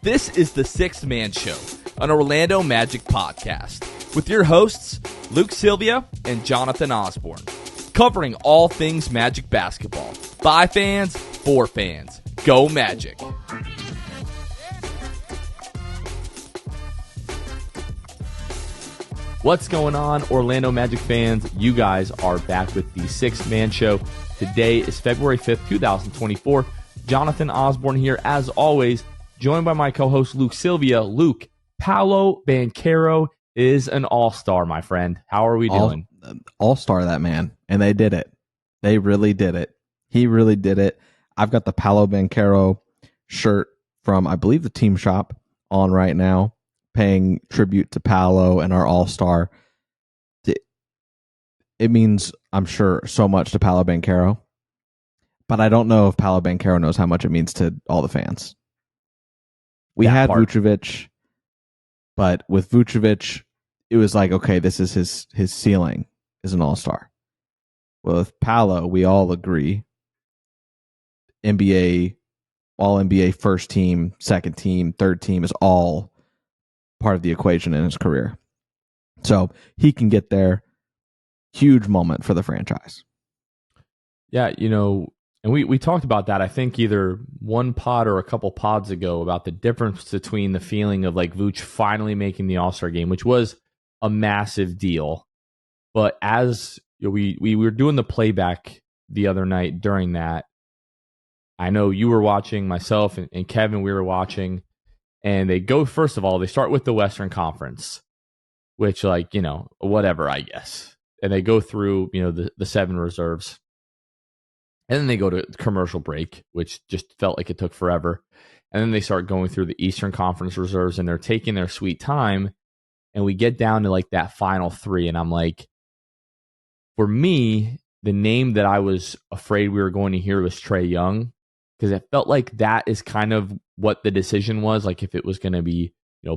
This is the Sixth Man Show, an Orlando Magic podcast, with your hosts, Luke Sylvia and Jonathan Osborne, covering all things Magic basketball. By fans, for fans. Go Magic! What's going on, Orlando Magic fans? You guys are back with the Sixth Man Show. Today is February 5th, 2024. Jonathan Osborne here, as always, joined by my co-host Luke Sylvia. Luke, Paolo Banchero is an all-star, my friend. How are we doing? All-star, that man. And they did it. They really did it. He really did it. I've got the Paolo Banchero shirt from, I believe, the team shop on right now, paying tribute to Paolo and our all-star. It means, I'm sure, so much to Paolo Banchero. But I don't know if Paolo Banchero knows how much it means to all the fans. We had Vucevic, but with Vucevic, it was like, okay, this is his ceiling as an all-star. Well, with Paolo, we all agree, NBA, all-NBA first team, second team, third team is all part of the equation in his career. So he can get there. Huge moment for the franchise. Yeah, and we talked about that, I think, either one pod or a couple pods ago, about the difference between the feeling of like Vooch finally making the All-Star game, which was a massive deal. But as we were doing the playback the other night during that, I know you were watching, myself and Kevin, we were watching, and they go, first of all, they start with the Western Conference, which, like, whatever, I guess. And they go through, the seven reserves. And then they go to commercial break, which just felt like it took forever. And then they start going through the Eastern Conference reserves, and they're taking their sweet time. And we get down to like that final three. And I'm like, for me, the name that I was afraid we were going to hear was Trae Young, because it felt like that is kind of what the decision was. Like if it was going to be,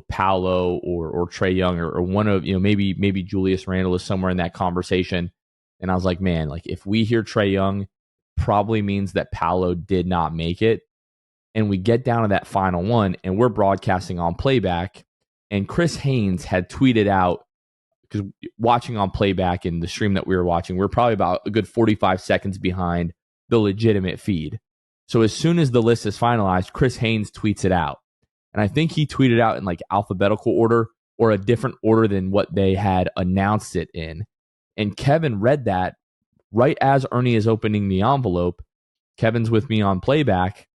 Paolo or Trae Young or one of, maybe Julius Randle is somewhere in that conversation. And I was like, man, like if we hear Trae Young, probably means that Paolo did not make it. And we get down to that final one, and we're broadcasting on playback, and Chris Haynes had tweeted out, because watching on playback in the stream that we were watching, we're probably about a good 45 seconds behind the legitimate feed. So as soon as the list is finalized, Chris Haynes tweets it out. And I think he tweeted out in like alphabetical order or a different order than what they had announced it in. And Kevin read that right as Ernie is opening the envelope. Kevin's with me on playback.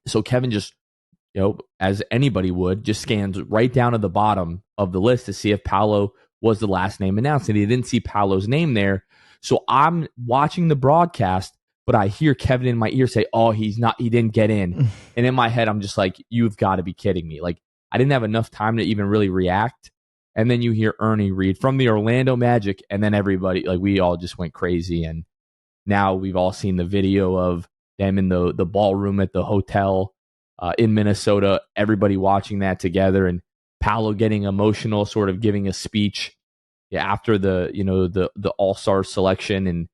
So Kevin just, as anybody would, just scans right down to the bottom of the list to see if Paolo was the last name announced. And he didn't see Paolo's name there. So I'm watching the broadcast, but I hear Kevin in my ear say, oh, he didn't get in. And in my head, I'm just like, you've got to be kidding me. Like, I didn't have enough time to even really react. And then you hear Ernie read from the Orlando Magic, and then everybody, like, we all just went crazy. And now we've all seen the video of them in the ballroom at the hotel in Minnesota, everybody watching that together, and Paolo getting emotional, sort of giving a speech after the All-Star selection.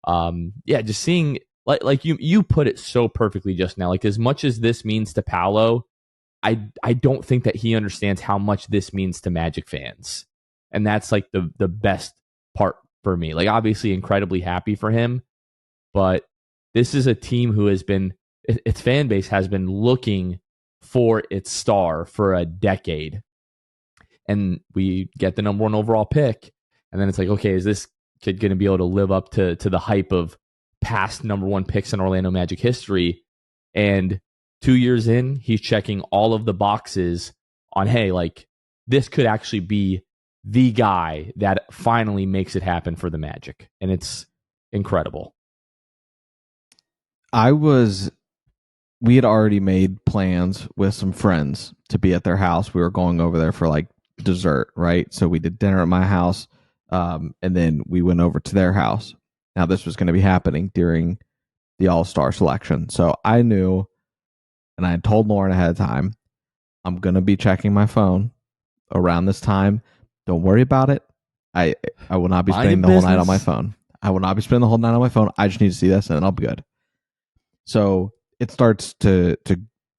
And just seeing, like you put it so perfectly just now, like as much as this means to Paolo, I don't think that he understands how much this means to Magic fans. And that's like the best part for me. Like, obviously incredibly happy for him, but this is a team who has been, its fan base has been looking for its star for a decade. And we get the number one overall pick. And then it's like, okay, is this kid going to be able to live up to the hype of past number one picks in Orlando Magic history? And 2 years in, he's checking all of the boxes on, hey, like, this could actually be the guy that finally makes it happen for the Magic. And it's incredible. We had already made plans with some friends to be at their house. We were going over there for like dessert, right? So we did dinner at my house, and then we went over to their house. Now, this was going to be happening during the All-Star selection. So I knew, and I had told Lauren ahead of time, I'm going to be checking my phone around this time. Don't worry about it. I will not be spending the whole night on my phone. I will not be spending the whole night on my phone. I just need to see this, and then I'll be good. So it starts to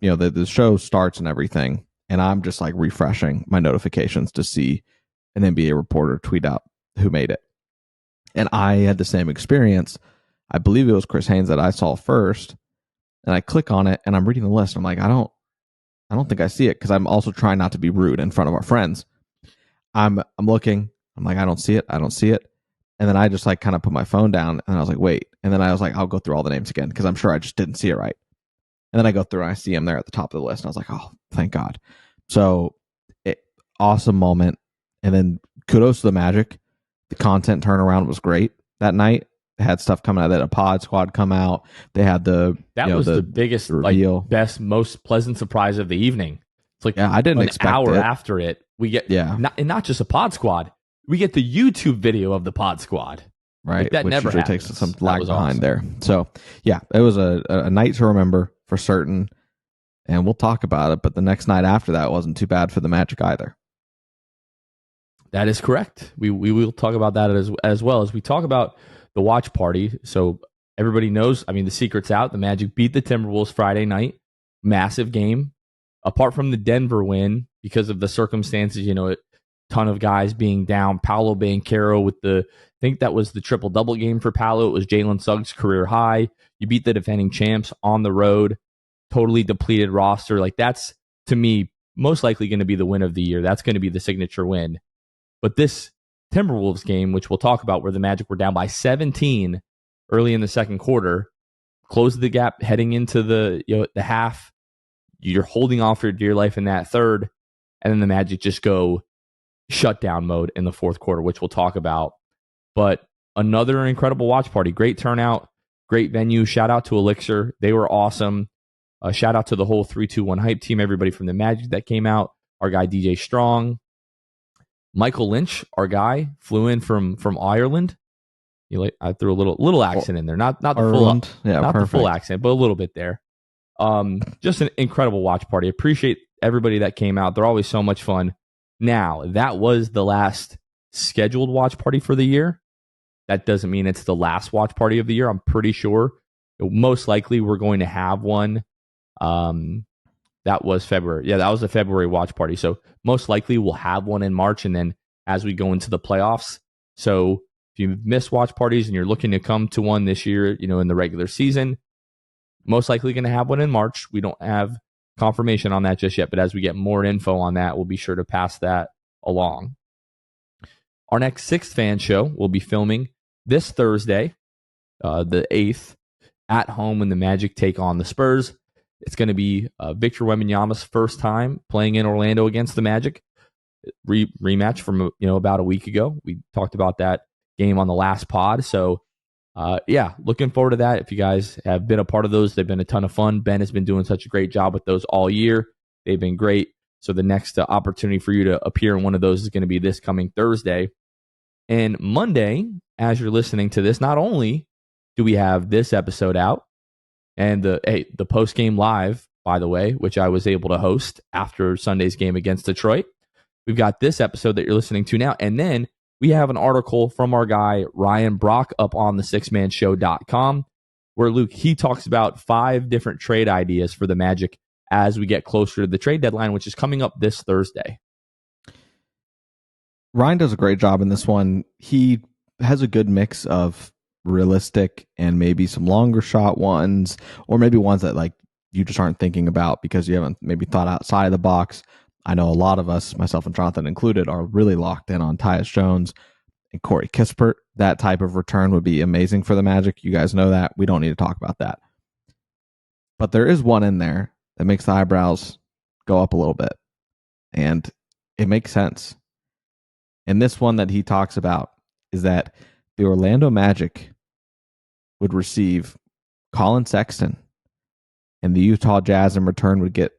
the show starts and everything, and I'm just like refreshing my notifications to see an NBA reporter tweet out who made it. And I had the same experience. I believe it was Chris Haynes that I saw first, and I click on it and I'm reading the list. I'm like, I don't think I see it, because I'm also trying not to be rude in front of our friends. I'm looking. I'm like, I don't see it. And then I just like kind of put my phone down, and I was like, wait. And then I was like, I'll go through all the names again, because I'm sure I just didn't see it right. And then I go through and I see him there at the top of the list. And I was like, oh, thank God. So awesome moment. And then kudos to the Magic. The content turnaround was great that night. They had stuff coming out. They had a pod squad come out. They had the biggest, reveal. like, best, most pleasant surprise of the evening. It's like I didn't expect an hour it. after it, we get not just a pod squad. We get the YouTube video of the pod squad. Right, like, that which never usually happens. takes some lag behind awesome. there. So yeah, it was a night to remember for certain, and we'll talk about it. But the next night after that wasn't too bad for the Magic either. That is correct. We will talk about that as well as we talk about the watch party. So everybody knows. I mean, the secret's out. The Magic beat the Timberwolves Friday night. Massive game. Apart from the Denver win, because of the circumstances, a ton of guys being down. Paolo Banchero with I think that was the triple-double game for Paolo. It was Jalen Suggs' career high. You beat the defending champs on the road. Totally depleted roster. Like, that's, to me, most likely going to be the win of the year. That's going to be the signature win. But this Timberwolves game, which we'll talk about, where the Magic were down by 17 early in the second quarter, closed the gap heading into the half. You're holding off for dear life in that third, and then the Magic just go shutdown mode in the fourth quarter, which we'll talk about. But another incredible watch party. Great turnout, great venue. Shout out to Elixir. They were awesome. Shout out to the whole 321 hype team, everybody from the Magic that came out. Our guy DJ Strong. Michael Lynch, our guy, flew in from Ireland. I threw a little accent in there. Not the Ireland. the full accent, but a little bit there. Just an incredible watch party. Appreciate everybody that came out. They're always so much fun. Now, that was the last scheduled watch party for the year. That doesn't mean it's the last watch party of the year. I'm pretty sure. Most likely we're going to have one. That was February. Yeah, that was the February watch party. So most likely we'll have one in March, and then as we go into the playoffs. So if you miss watch parties and you're looking to come to one this year, in the regular season, most likely going to have one in March. We don't have confirmation on that just yet, but as we get more info on that, we'll be sure to pass that along. Our next Sixth Fan Show will be filming this Thursday, the 8th, at home when the Magic take on the Spurs. It's going to be Victor Wembanyama's first time playing in Orlando against the Magic. Rematch from about a week ago. We talked about that game on the last pod. So looking forward to that. If you guys have been a part of those, they've been a ton of fun. Ben has been doing such a great job with those all year. They've been great. So the next opportunity for you to appear in one of those is going to be this coming Thursday. And Monday, as you're listening to this, not only do we have this episode out and the post-game live, by the way, which I was able to host after Sunday's game against Detroit. We've got this episode that you're listening to now. And then we have an article from our guy, Ryan Brock, up on the sixmanshow.com, where Luke, he talks about 5 different trade ideas for the Magic as we get closer to the trade deadline, which is coming up this Thursday. Ryan does a great job in this one. He has a good mix of realistic and maybe some longer shot ones, or maybe ones that like you just aren't thinking about because you haven't maybe thought outside of the box. I know a lot of us, myself and Jonathan included, are really locked in on Tyus Jones and Corey Kispert. That type of return would be amazing for the Magic. You guys know that. We don't need to talk about that. But there is one in there that makes the eyebrows go up a little bit. And it makes sense. And this one that he talks about is that the Orlando Magic would receive Colin Sexton, and the Utah Jazz in return would get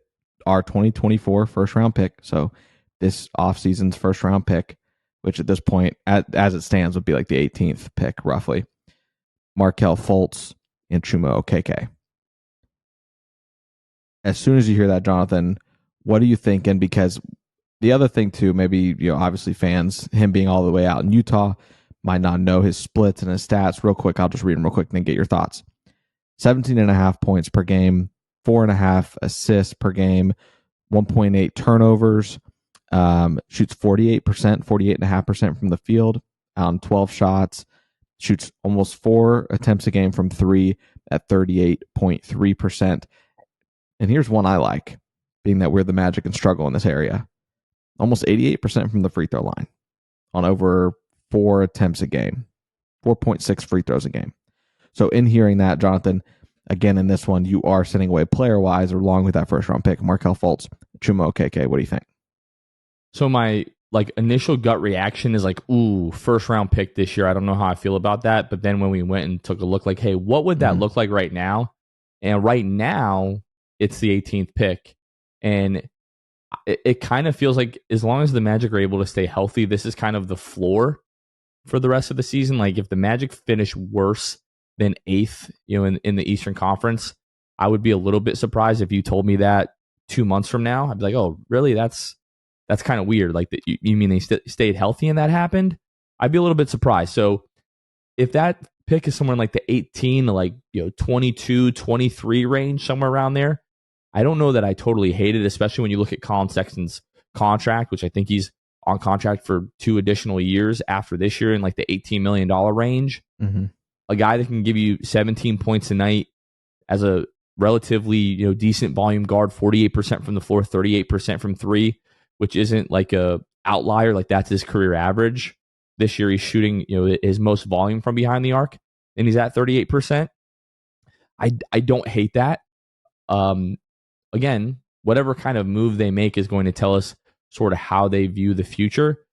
our 2024 first-round pick. So this offseason's first-round pick, which at this point, as it stands, would be like the 18th pick, roughly. Markelle Fultz and Chuma Okeke. As soon as you hear that, Jonathan, what are you thinking? Because the other thing, too, maybe, obviously fans, him being all the way out in Utah, might not know his splits and his stats. Real quick, I'll just read them real quick and then get your thoughts. 17.5 points per game, 4.5 assists per game, 1.8 turnovers, shoots 48%, 48.5% from the field on 12 shots, shoots almost 4 attempts a game from 3 at 38.3%. And here's one I like, being that we're the Magic and struggle in this area. Almost 88% from the free throw line on over 4 attempts a game, 4.6 free throws a game. So in hearing that, Jonathan, again, in this one, you are sending away player-wise along with that first-round pick, Markelle Fultz, Chuma Okeke. What do you think? So my initial gut reaction is like, ooh, first round pick this year. I don't know how I feel about that. But then when we went and took a look, like, hey, what would that look like right now? And right now, it's the 18th pick. And it kind of feels like as long as the Magic are able to stay healthy, this is kind of the floor for the rest of the season. Like if the Magic finish worse than 8th, in the Eastern Conference, I would be a little bit surprised if you told me that 2 months from now. I'd be like, oh, really? That's kind of weird. Like, you mean they stayed healthy and that happened? I'd be a little bit surprised. So if that pick is somewhere in like the 18 to like 22, 23 range, somewhere around there, I don't know that I totally hate it, especially when you look at Colin Sexton's contract, which I think he's on contract for 2 additional years after this year in like the $18 million range. Mm-hmm. A guy that can give you 17 points a night as a relatively decent volume guard, 48% from the floor, 38% from 3, which isn't like a outlier. Like that's his career average. This year he's shooting his most volume from behind the arc, and he's at 38%. I don't hate that. Again, whatever kind of move they make is going to tell us sort of how they view the future.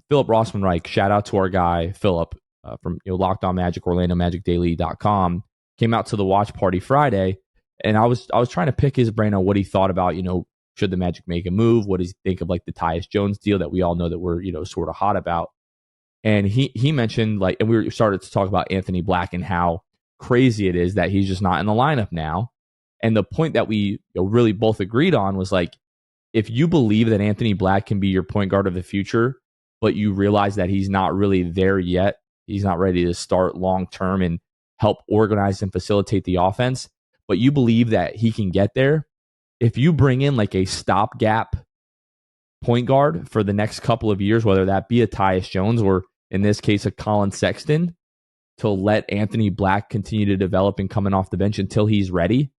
Philip Rossman-Reich, shout out to our guy Philip from Locked On Magic, OrlandoMagicDaily.com, came out to the watch party Friday, and I was trying to pick his brain on what he thought about should the Magic make a move? What does he think of like the Tyus Jones deal that we all know that we're sort of hot about? And he mentioned and we started to talk about Anthony Black and how crazy it is that he's just not in the lineup now. And the point that we really both agreed on was like, if you believe that Anthony Black can be your point guard of the future, but you realize that he's not really there yet, he's not ready to start long term and help organize and facilitate the offense, but you believe that he can get there, if you bring in like a stopgap point guard for the next couple of years, whether that be a Tyus Jones or in this case a Colin Sexton, to let Anthony Black continue to develop and coming off the bench until he's ready,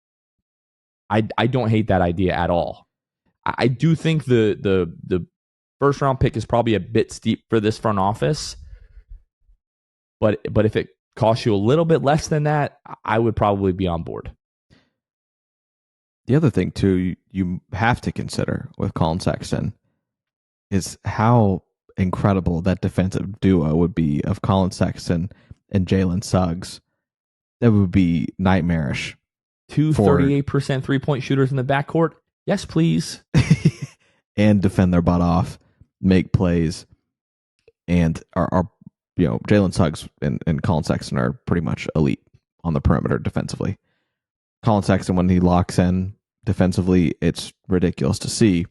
I don't hate that idea at all. I do think the first round pick is probably a bit steep for this front office, but if it costs you a little bit less than that, I would probably be on board. The other thing too, you have to consider with Colin Sexton is how incredible that defensive duo would be of Colin Sexton and Jalen Suggs. That would be nightmarish. 38% 3-point shooters in the backcourt. Yes, please. And defend their butt off, make plays, and are Jalen Suggs and Colin Sexton are pretty much elite on the perimeter defensively. Colin Sexton, when he locks in defensively, it's ridiculous to see.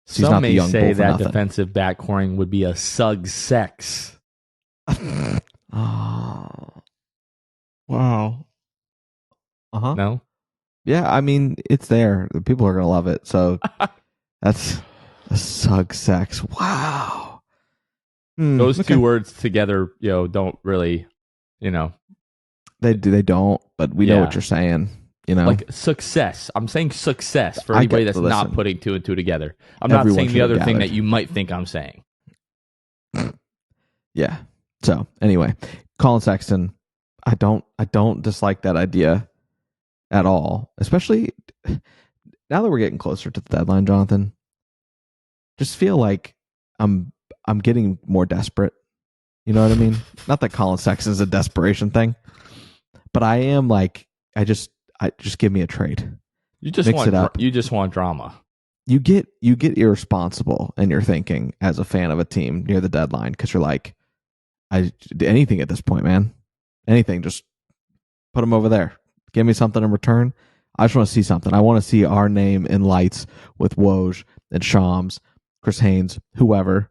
Some may say that defensive backcoring would be a Suggs sex. Oh, wow. Uh-huh. No? Yeah, I mean, it's there. People are going to love it. So that's a Suggs sex. Wow. Those two words together, don't really, They don't, but we know what you're saying. Like success. I'm saying success for anybody that's not putting 2 and 2 together. I'm not saying the other thing that you might think I'm saying. Yeah. So anyway, Colin Sexton, I don't dislike that idea at all, especially now that we're getting closer to the deadline, Jonathan. Just feel like I'm getting more desperate. You know what I mean? Not that Colin Sexton is a desperation thing, but I am like, I just give me a trade. You just want drama. You get irresponsible in your thinking as a fan of a team near the deadline because you're like, anything at this point, man. Anything, just put them over there. Give me something in return. I just want to see something. I want to see our name in lights with Woj and Shams, Chris Haynes, whoever,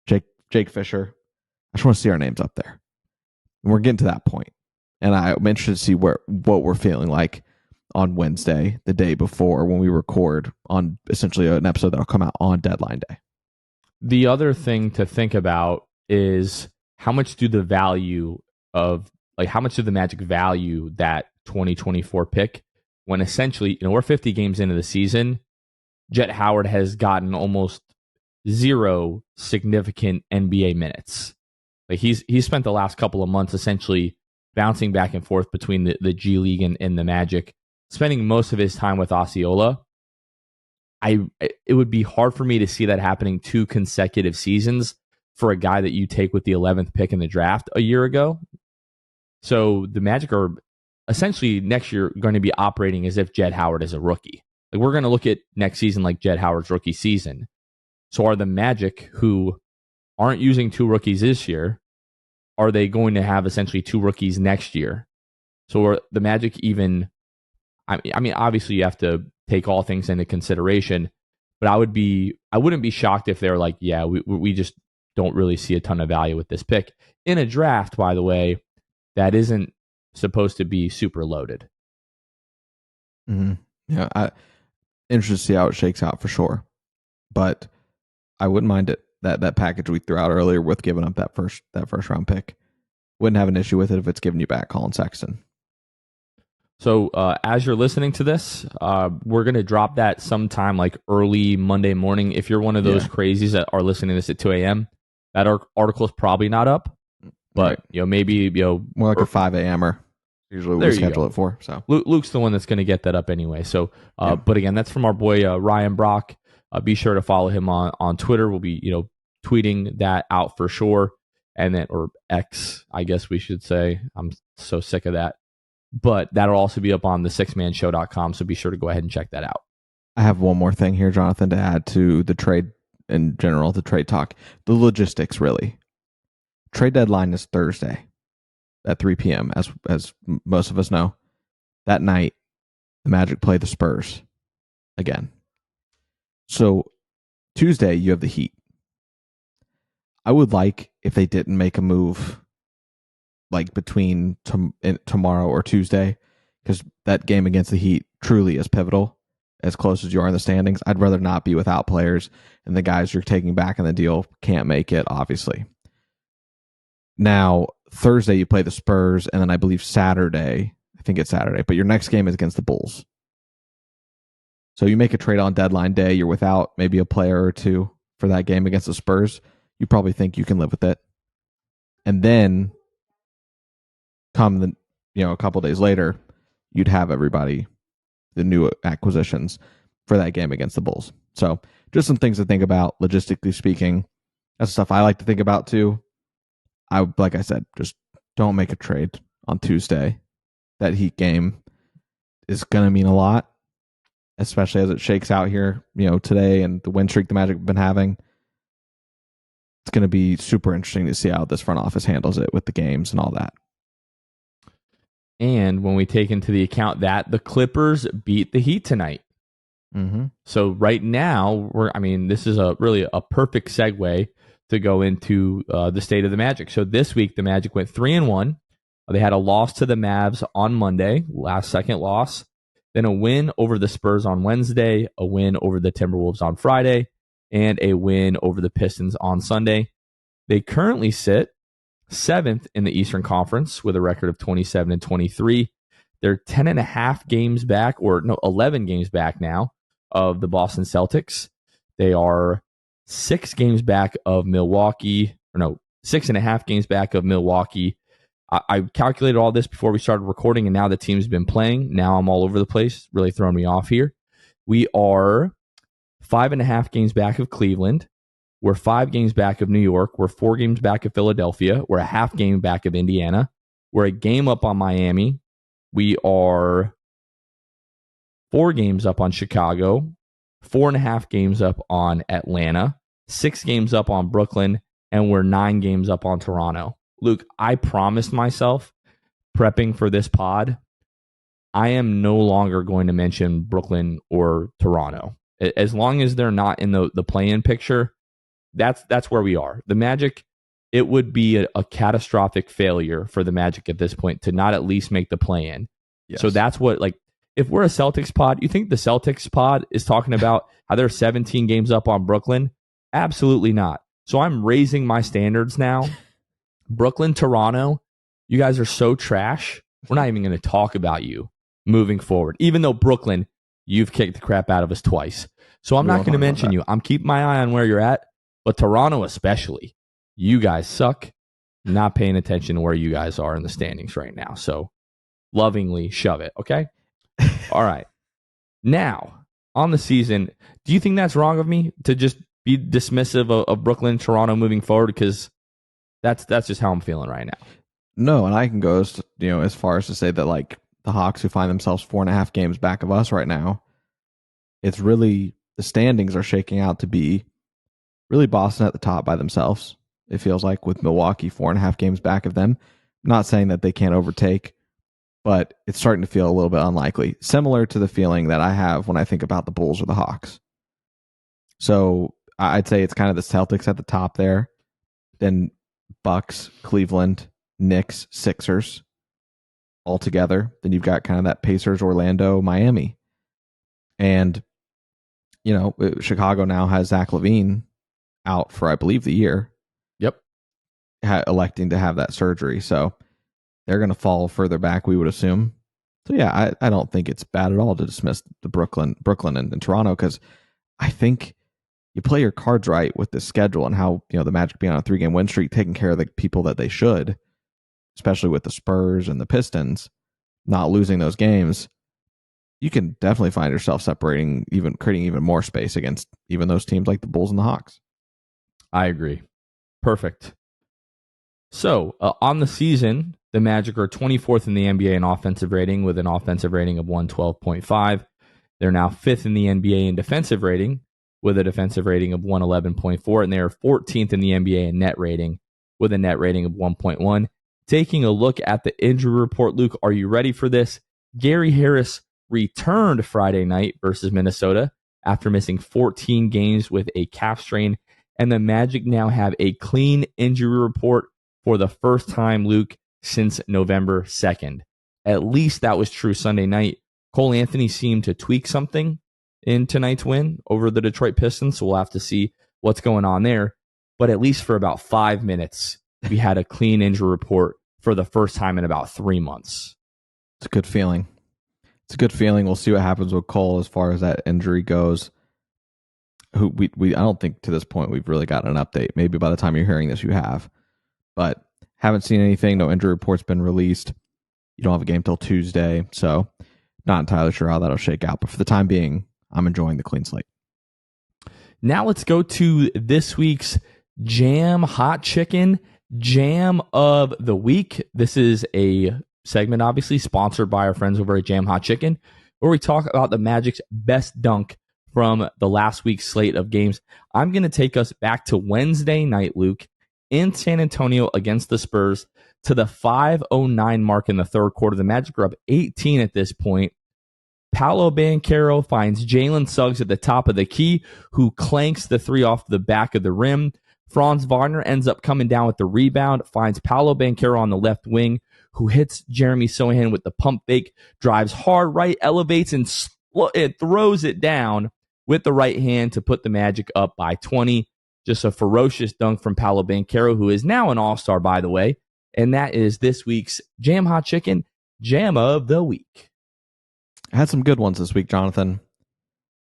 Jake Fisher. I just want to see our names up there. And we're getting to that point. And I'm interested to see what we're feeling like on Wednesday, the day before, when we record on essentially an episode that'll come out on deadline day. The other thing to think about is how much do the Magic value that 2024 pick when essentially, we're 50 games into the season. Jet Howard has gotten almost zero significant NBA minutes. Like he's spent the last couple of months essentially bouncing back and forth between the G League and the Magic, spending most of his time with Osceola. It would be hard for me to see that happening 2 consecutive seasons for a guy that you take with the 11th pick in the draft a year ago. So the Magic are essentially next year going to be operating as if Jet Howard is a rookie. Like we're going to look at next season like Jet Howard's rookie season. So are the Magic, who aren't using 2 rookies this year, are they going to have essentially 2 rookies next year? So are the Magic even... I mean, obviously you have to take all things into consideration, but I wouldn't be shocked if they're like, yeah, we just don't really see a ton of value with this pick in a draft, by the way, that isn't supposed to be super loaded. Mm-hmm. Yeah, interested to see how it shakes out for sure, but I wouldn't mind it. That package we threw out earlier with giving up that first round pick, wouldn't have an issue with it if it's giving you back Colin Sexton. So as you're listening to this, we're going to drop that sometime like early Monday morning. If you're one of those crazies that are listening to this at 2 a.m., that article is probably not up. But maybe more like a 5 a.m.er. Usually we schedule it for. So Luke's the one that's going to get that up anyway. So, but again, that's from our boy Ryan Brock. Be sure to follow him on Twitter. We'll be tweeting that out for sure, and then or X, I guess we should say. I'm so sick of that. But that'll also be up on the sixmanshow.com, so be sure to go ahead and check that out. I have one more thing here, Jonathan, to add to the trade in general, the trade talk. The logistics, really. Trade deadline is Thursday at 3 p.m., as most of us know. That night, the Magic play the Spurs again. So Tuesday, you have the Heat. I would like if they didn't make a move like between tomorrow or Tuesday, because that game against the Heat truly is pivotal, as close as you are in the standings. I'd rather not be without players, and the guys you're taking back in the deal can't make it, obviously. Now, Thursday you play the Spurs, and then I believe Saturday, but your next game is against the Bulls. So you make a trade on deadline day, you're without maybe a player or two for that game against the Spurs, you probably think you can live with it. And then come a couple days later, you'd have everybody, the new acquisitions for that game against the Bulls. So just some things to think about, logistically speaking. That's stuff I like to think about too. Like I said, just don't make a trade on Tuesday. That Heat game is going to mean a lot, especially as it shakes out here, today and the win streak the Magic have been having. It's going to be super interesting to see how this front office handles it with the games and all that. And when we take into the account that the Clippers beat the Heat tonight. Mm-hmm. So right now, this is really a perfect segue to go into the state of the Magic. So this week, the Magic went 3-1. They had a loss to the Mavs on Monday, last second loss. Then a win over the Spurs on Wednesday, a win over the Timberwolves on Friday, and a win over the Pistons on Sunday. They currently sit 7th in the Eastern Conference with a record of 27-23. They're 10.5 games back, 11 games back now of the Boston Celtics. They are 6 games back of Milwaukee, 6.5 games back of Milwaukee. I calculated all this before we started recording, and now the team's been playing. Now I'm all over the place, really throwing me off here. We are 5.5 games back of Cleveland. We're 5 games back of New York. We're 4 games back of Philadelphia. We're a half game back of Indiana. We're a game up on Miami. We are 4 games up on Chicago, 4.5 games up on Atlanta, 6 games up on Brooklyn, and we're 9 games up on Toronto. Luke, I promised myself, prepping for this pod, I am no longer going to mention Brooklyn or Toronto. As long as they're not in the play-in picture, that's where we are. The Magic, it would be a catastrophic failure for the Magic at this point to not at least make the play-in. Yes. So that's what, if we're a Celtics pod, you think the Celtics pod is talking about how they're 17 games up on Brooklyn? Absolutely not. So I'm raising my standards now. Brooklyn, Toronto, you guys are so trash. We're not even going to talk about you moving forward. Even though Brooklyn, you've kicked the crap out of us twice. So I'm not going to mention you. I'm keeping my eye on where you're at. But Toronto especially, you guys suck. Not paying attention to where you guys are in the standings right now. So lovingly shove it, okay? All right. Now, on the season, do you think that's wrong of me to just be dismissive of Brooklyn, Toronto moving forward? Because that's just how I'm feeling right now. No, and I can go as far as to say that like the Hawks, who find themselves 4.5 games back of us right now, it's really the standings are shaking out to be really Boston at the top by themselves. It feels like with Milwaukee 4.5 games back of them. Not saying that they can't overtake, but it's starting to feel a little bit unlikely. Similar to the feeling that I have when I think about the Bulls or the Hawks. So I'd say it's kind of the Celtics at the top there, then Bucks, Cleveland, Knicks, Sixers all together. Then you've got kind of that Pacers, Orlando, Miami. And, Chicago now has Zach LaVine out for, I believe, the year. Yep. Electing to have that surgery. So they're going to fall further back, we would assume. So, yeah, I don't think it's bad at all to dismiss the Brooklyn and Toronto, because I think you play your cards right with this schedule and how, the Magic being on a 3-game win streak, taking care of the people that they should, especially with the Spurs and the Pistons, not losing those games. You can definitely find yourself creating even more space against even those teams like the Bulls and the Hawks. I agree. Perfect. So, on the season, the Magic are 24th in the NBA in offensive rating with an offensive rating of 112.5. They're now 5th in the NBA in defensive rating with a defensive rating of 111.4, and they are 14th in the NBA in net rating with a net rating of 1.1. Taking a look at the injury report, Luke, are you ready for this? Gary Harris returned Friday night versus Minnesota after missing 14 games with a calf strain, and the Magic now have a clean injury report for the first time, Luke, since November 2nd. At least that was true Sunday night. Cole Anthony seemed to tweak something in tonight's win over the Detroit Pistons, so we'll have to see what's going on there. But at least for about 5 minutes, we had a clean injury report for the first time in about 3 months. It's a good feeling. We'll see what happens with Cole as far as that injury goes. I don't think to this point we've really gotten an update. Maybe by the time you're hearing this, you have. But haven't seen anything. No injury report's been released. You don't have a game till Tuesday, so not entirely sure how that'll shake out. But for the time being, I'm enjoying the clean slate. Now let's go to this week's Jam Hot Chicken Jam of the Week. This is a segment, obviously, sponsored by our friends over at Jam Hot Chicken, where we talk about the Magic's best dunk from the last week's slate of games. I'm going to take us back to Wednesday night, Luke, in San Antonio against the Spurs to the 5:09 mark in the third quarter. The Magic are up 18 at this point. Paolo Banchero finds Jalen Suggs at the top of the key, who clanks the three off the back of the rim. Franz Wagner ends up coming down with the rebound, finds Paolo Banchero on the left wing, who hits Jeremy Sohan with the pump fake, drives hard right, elevates, and throws it down with the right hand to put the Magic up by 20. Just a ferocious dunk from Paolo Banchero, who is now an all-star, by the way. And that is this week's Jam Hot Chicken Jam of the Week. I had some good ones this week, Jonathan.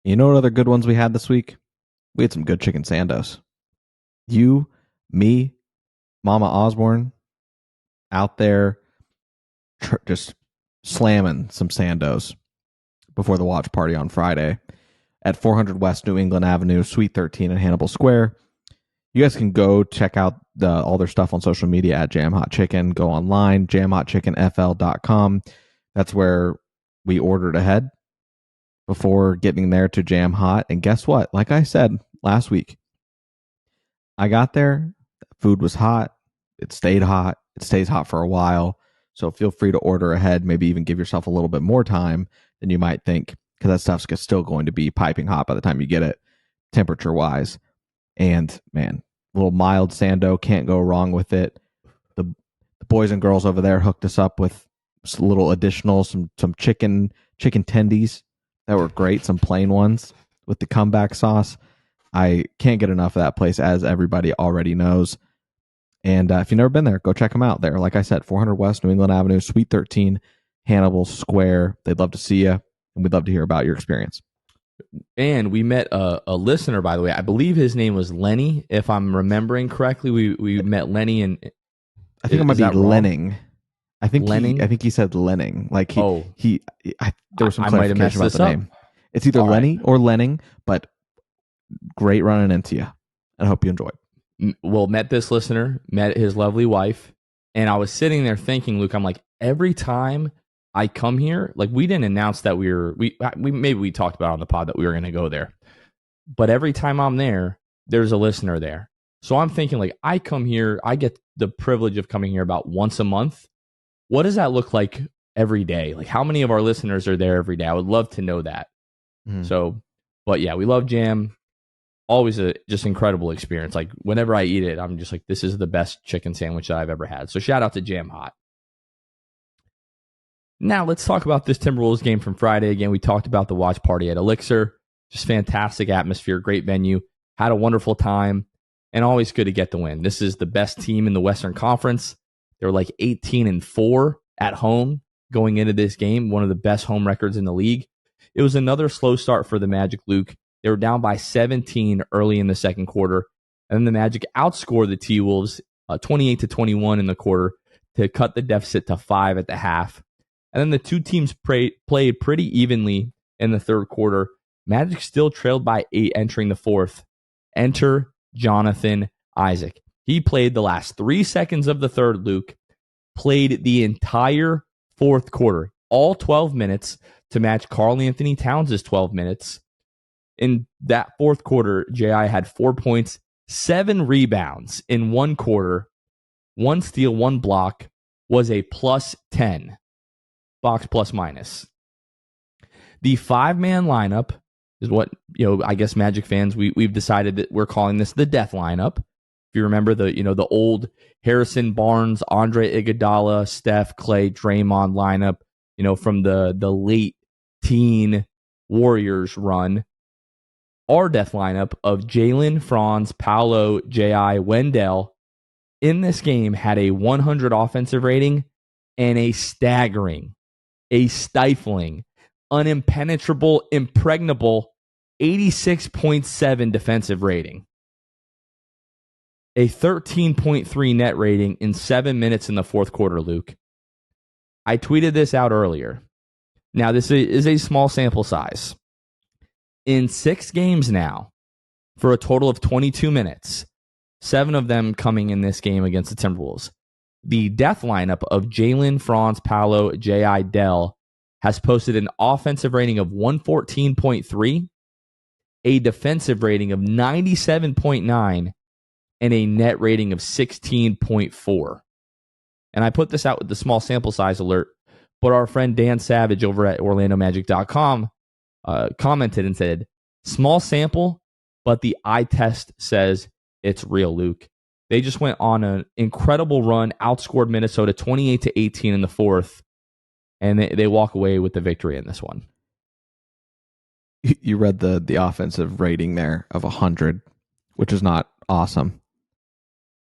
You know what other good ones we had this week? We had some good chicken sandos. You, me, Mama Osborne, out there just slamming some sandos before the watch party on Friday at 400 West New England Avenue, Suite 13 in Hannibal Square. You guys can go check out all their stuff on social media at Jam Hot Chicken. Go online, jamhotchickenfl.com. That's where we ordered ahead before getting there to Jam Hot. And guess what? Like I said last week, I got there, food was hot, it stayed hot, it stays hot for a while. So feel free to order ahead, maybe even give yourself a little bit more time than you might think, because that stuff's still going to be piping hot by the time you get it, temperature-wise. And, man, a little mild sando, can't go wrong with it. The boys and girls over there hooked us up with a little additional, some chicken chicken tendies that were great, some plain ones with the comeback sauce. I can't get enough of that place, as everybody already knows. And if you've never been there, go check them out there. Like I said, 400 West New England Avenue, Suite 13, Hannibal Square. They'd love to see you, and we'd love to hear about your experience. And we met a listener, by the way. I believe his name was Lenny, if I'm remembering correctly. We met Lenny, and I think it might be Lenning. I think he said Lenning. Like there was some clarification about the name. It's either Lenny or Lenning, but great running into you. I hope you enjoyed. Well, met this listener, met his lovely wife, and I was sitting there thinking, Luke, I'm like, every time I come here, like, we didn't announce that we maybe we talked about on the pod that we were going to go there, but every time I'm there, there's a listener there. So I'm thinking, like, I come here, I get the privilege of coming here about once a month. What does that look like every day? Like, how many of our listeners are there every day? I would love to know that. So, but yeah, we love jam. Always a just incredible experience. Like, whenever I eat it, I'm just like, this is the best chicken sandwich that I've ever had. So shout out to Jam Hot. Now let's talk about this Timberwolves game from Friday. Again, we talked about the watch party at Elixir. Just fantastic atmosphere, great venue. Had a wonderful time, and always good to get the win. This is the best team in the Western Conference. They were like 18-4 at home going into this game, one of the best home records in the league. It was another slow start for the Magic, Luke. They were down by 17 early in the second quarter, and then the Magic outscored the T-Wolves 28-21 in the quarter to cut the deficit to 5 at the half. And then the two teams played pretty evenly in the third quarter. Magic still trailed by 8 entering the fourth. Enter Jonathan Isaac. He played the last 3 seconds of the third, Luke. Played the entire fourth quarter, all 12 minutes, to match Karl Anthony Towns' 12 minutes. In that fourth quarter, J.I. had 4 points, 7 rebounds in one quarter, 1 steal, 1 block, was a plus 10, box plus minus. The 5-man lineup is what, I guess Magic fans, we've decided that we're calling this the death lineup. If you remember the old Harrison Barnes, Andre Iguodala, Steph, Clay, Draymond lineup, from the late teen Warriors run. Our death lineup of Jalen, Franz, Paolo, J.I., Wendell in this game had a 100 offensive rating and a staggering, a stifling, unimpenetrable, impregnable 86.7 defensive rating. A 13.3 net rating in 7 minutes in the fourth quarter, Luke. I tweeted this out earlier. Now, this is a small sample size. In 6 games now, for a total of 22 minutes, 7 of them coming in this game against the Timberwolves, the death lineup of Jalen, Franz, Paolo, J.I., Dell has posted an offensive rating of 114.3, a defensive rating of 97.9, and a net rating of 16.4. And I put this out with the small sample size alert, but our friend Dan Savage over at OrlandoMagic.com commented and said, small sample, but the eye test says it's real, Luke. They just went on an incredible run, outscored Minnesota 28-18 in the fourth, and they walk away with the victory in this one. You read the offensive rating there of 100, which is not awesome.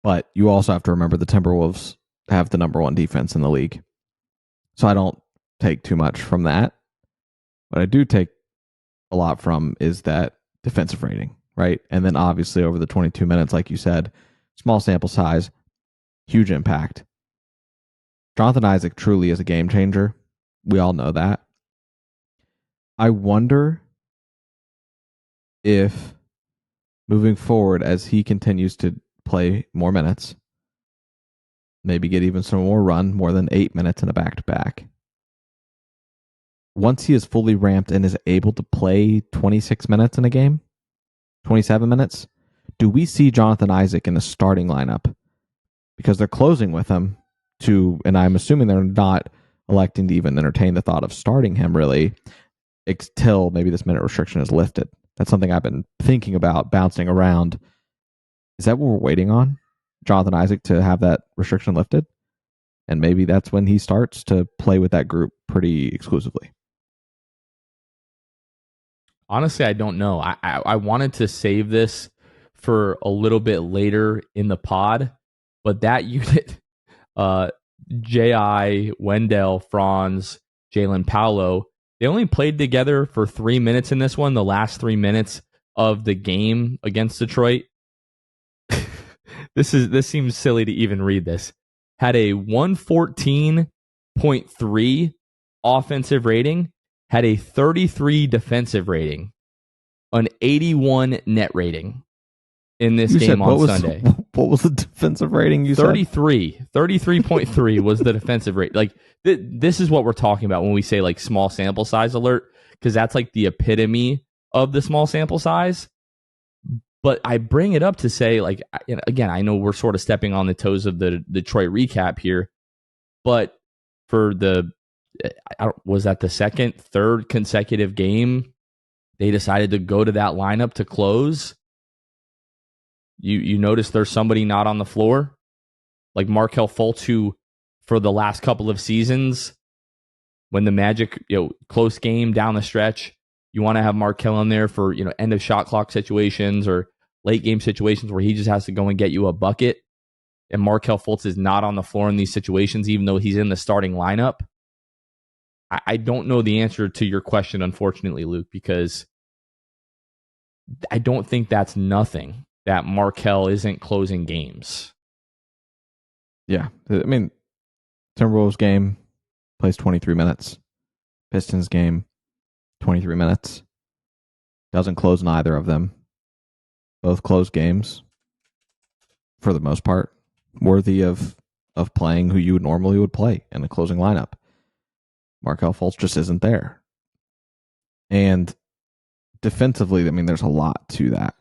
But you also have to remember the Timberwolves have the number 1 defense in the league. So I don't take too much from that. What I do take a lot from is that defensive rating, right? And then obviously over the 22 minutes, like you said, small sample size, huge impact. Jonathan Isaac truly is a game changer. We all know that. I wonder if moving forward, as he continues to play more minutes, maybe get even some more run, more than 8 minutes in a back-to-back. Once he is fully ramped and is able to play 26 minutes in a game, 27 minutes, do we see Jonathan Isaac in a starting lineup? Because they're closing with him and I'm assuming they're not electing to even entertain the thought of starting him really until maybe this minute restriction is lifted. That's something I've been thinking about, bouncing around. Is that what we're waiting on? Jonathan Isaac to have that restriction lifted? And maybe that's when he starts to play with that group pretty exclusively. Honestly, I don't know. I wanted to save this for a little bit later in the pod, but that unit, uh, J.I., Wendell, Franz, Jalen, Paolo, they only played together for 3 minutes in this one, the last 3 minutes of the game against Detroit. This seems silly to even read this. Had a 114.3 offensive rating, had a 33 defensive rating, an 81 net rating in this game on Sunday. What was the defensive rating you 33, said? 33.3 was the defensive rate. Like this is what we're talking about when we say like small sample size alert, because that's like the epitome of the small sample size. But I bring it up to say, like, again, I know we're sort of stepping on the toes of the Detroit recap here, but for was that the second, third consecutive game, they decided to go to that lineup to close. You notice there's somebody not on the floor, like Markelle Fultz, who for the last couple of seasons, when the Magic, close game down the stretch, you want to have Markelle in there for, end of shot clock situations or late game situations where he just has to go and get you a bucket. And Markelle Fultz is not on the floor in these situations, even though he's in the starting lineup. I don't know the answer to your question, unfortunately, Luke, because I don't think that's nothing that Markelle isn't closing games. Yeah. I mean, Timberwolves game plays 23 minutes. Pistons game, 23 minutes. Doesn't close in either of them. Both close games, for the most part, worthy of playing who you normally would play in the closing lineup. Markelle Fultz just isn't there. And defensively, I mean, there's a lot to that,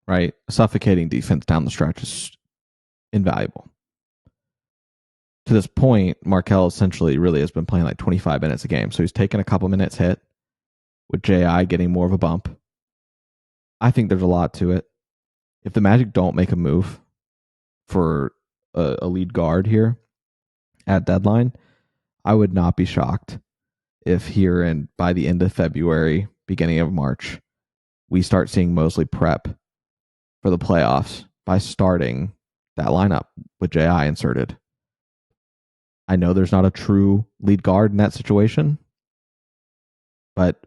right? Suffocating defense down the stretch is invaluable. To this point, Markelle essentially really has been playing like 25 minutes a game. So he's taken a couple minutes hit with J.I. getting more of a bump. I think there's a lot to it. If the Magic don't make a move for a lead guard here at deadline, I would not be shocked if here and by the end of February, beginning of March, we start seeing Mosley prep for the playoffs by starting that lineup with J.I. inserted. I know there's not a true lead guard in that situation, but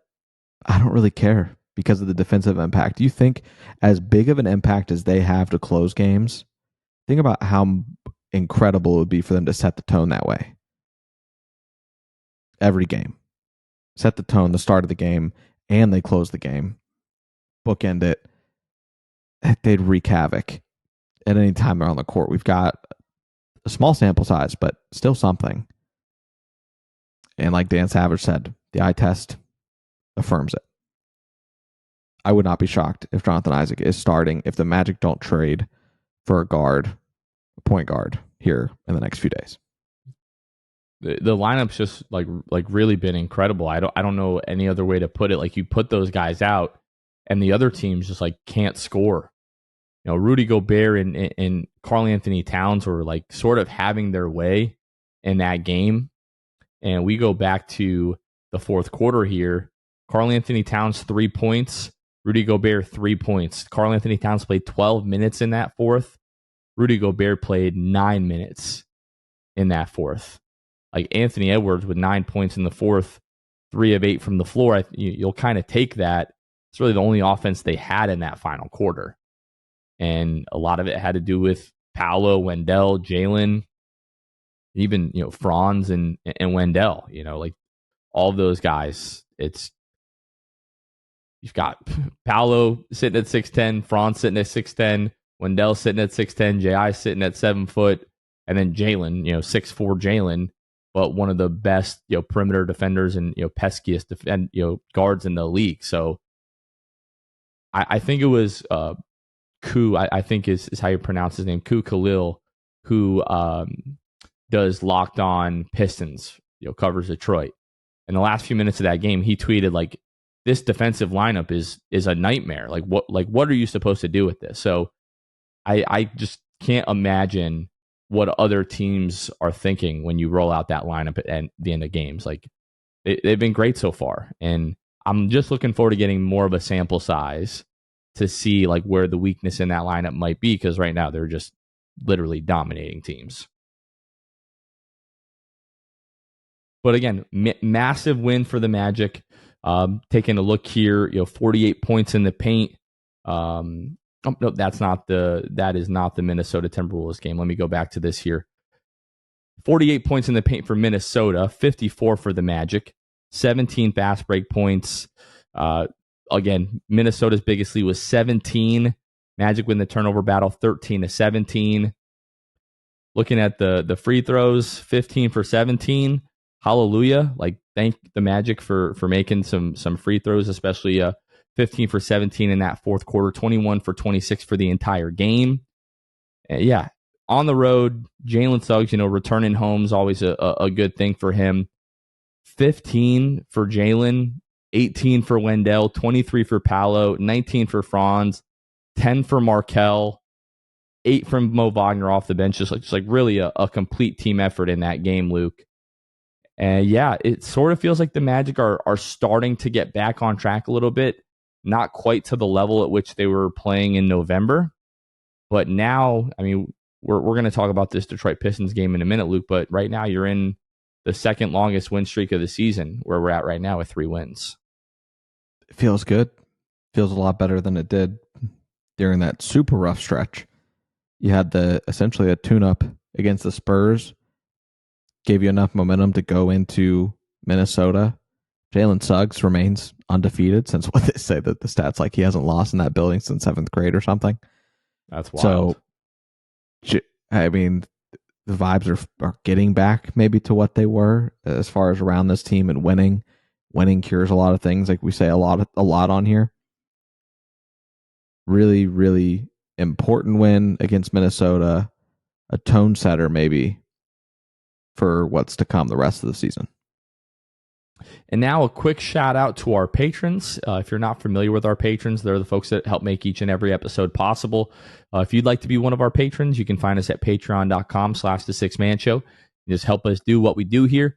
I don't really care because of the defensive impact. Do you think as big of an impact as they have to close games, think about how incredible it would be for them to set the tone that way. Every game. Set the tone, the start of the game, and they close the game. Bookend it. They'd wreak havoc at any time they're on the court. We've got a small sample size, but still something. And like Dan Savage said, the eye test affirms it. I would not be shocked if Jonathan Isaac is starting if the Magic don't trade for a point guard here in the next few days. The lineup's just like really been incredible. I don't know any other way to put it. Like you put those guys out, and the other teams just like can't score. Rudy Gobert and Karl Anthony Towns were like sort of having their way in that game. And we go back to the fourth quarter here. Karl Anthony Towns 3 points. Rudy Gobert 3 points. Karl Anthony Towns played 12 minutes in that fourth. Rudy Gobert played 9 minutes in that fourth. Like Anthony Edwards with 9 points in the fourth, 3 of 8 from the floor. You'll kind of take that. It's really the only offense they had in that final quarter. And a lot of it had to do with Paolo, Wendell, Jalen, even, Franz and Wendell, like all of those guys. You've got Paolo sitting at 6'10", Franz sitting at 6'10", Wendell sitting at 6'10", J.I. sitting at 7 foot, and then Jalen, 6'4" Jalen, but one of the best, perimeter defenders and, peskiest guards in the league. So I think it was Ku, I think is how you pronounce his name, Ku Khalil, who does Locked On Pistons, covers Detroit. In the last few minutes of that game, he tweeted like, this defensive lineup is a nightmare. Like what are you supposed to do with this? So I just can't imagine what other teams are thinking when you roll out that lineup at the end of games. Like they've been great so far, and I'm just looking forward to getting more of a sample size to see like where the weakness in that lineup might be, because right now they're just literally dominating teams. But again, massive win for the Magic. Taking a look here, 48 points in the paint. No, that is not the Minnesota Timberwolves game. Let me go back to this here. 48 points in the paint for Minnesota, 54 for the Magic, 17 fast break points. Again, Minnesota's biggest lead was 17. Magic win the turnover battle, 13-17. Looking at the free throws, 15 for 17. Hallelujah. Like, thank the Magic for making some free throws, especially 15 for 17 in that fourth quarter, 21 for 26 for the entire game. Yeah, on the road, Jalen Suggs, returning home is always a good thing for him. 15 for Jalen, 18 for Wendell, 23 for Paolo, 19 for Franz, 10 for Markel, 8 from Mo Wagner off the bench. Just like really a complete team effort in that game, Luke. And yeah, it sort of feels like the Magic are starting to get back on track a little bit. Not quite to the level at which they were playing in November. But now, I mean, we're going to talk about this Detroit Pistons game in a minute, Luke. But right now, you're in the second longest win streak of the season, where we're at right now with 3 wins. It feels good. Feels a lot better than it did during that super rough stretch. You had essentially a tune-up against the Spurs. Gave you enough momentum to go into Minnesota. Jalen Suggs remains undefeated since what they say that the stats like he hasn't lost in that building since 7th grade or something. That's wild. So, I mean, the vibes are getting back maybe to what they were as far as around this team, and winning. Winning cures a lot of things, like we say a lot on here. Really, really important win against Minnesota. A tone setter maybe for what's to come the rest of the season. And now a quick shout out to our patrons. If you're not familiar with our patrons, they're the folks that help make each and every episode possible. If you'd like to be one of our patrons, you can find us at patreon.com/the6man-show. Just help us do what we do here.